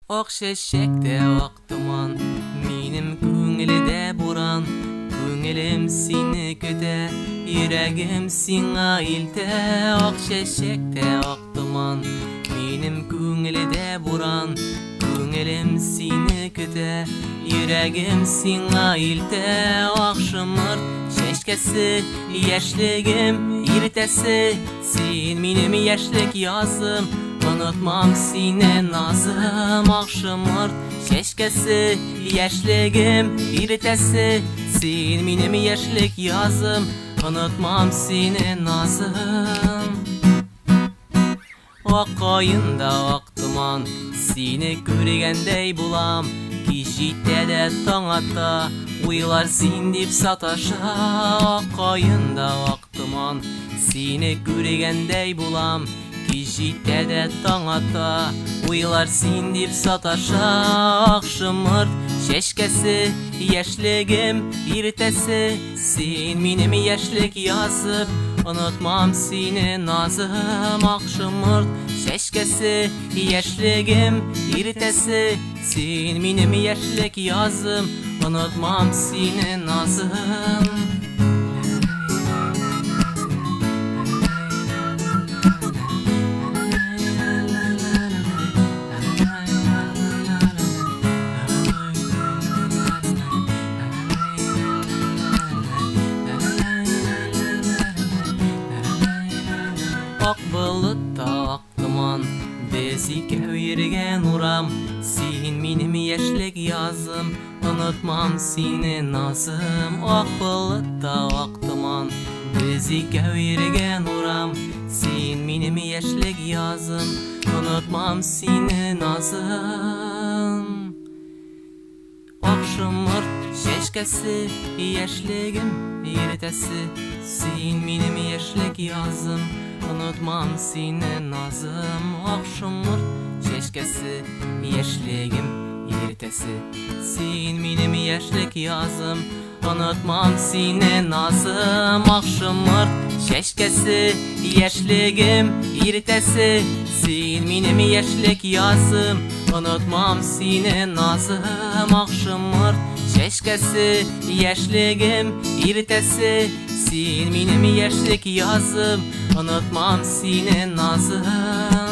Ok şeşekte oktuman, minim köngülde buran. Köngülüm seni köte, yüregim sina ilte. Ok şeşekte oktuman, minim köngülde buran. Köngülüm seni köte, yüregim sina ilte. Ok şımırt şeşkesi, yaşligim irtesi. Sen minim yaşlik yazım, unutmam seni nazım. Akşamır şeşkesi, yaşligim irtesi. Sen minim yaşlik yazım, unutmam seni nazım. Ok koyunda ok duman, seni görgендей bulam. Kişide de taң ata, uylar sen dip sataşa. Ok koyunda ok duman, seni görgендей bulam. Kişide de taң ata, uylar sen dip sataşa. Akşamır şeşkesi, yaşligim irtesi. Sen minim yaşlik yazıp, unutmam seni nazım. Akşamır şeşkesi, yaşligim irtesi. Sen minim yaşlik yazım, unutmam seni nazım. Ok bulutta ok duman, bizi köyergen uram. Sen minim yaşlik yazım, unutmam seni nazım. Ok bulutta ok duman, bizi köyergen uram. Sen minim yaşlik yazım, unutmam seni nazım. Akşamırt şeşkesi, yaşligim irtesi. Sen minim yaşlik yazım, unutmam seni nazım. Akşamırt şeşkesi, yaşligim irtesi. Sen minim yaşlik yazım, unutmam seni nazım. Akşamırt şeşkesi, yaşligim irtesi. Sen minim yaşlik yazım, unutmam seni nazım. Akşamırt şeşkesi, yaşligim irtesi. Sen minim yaşlik yazım, unutmam seni nazım.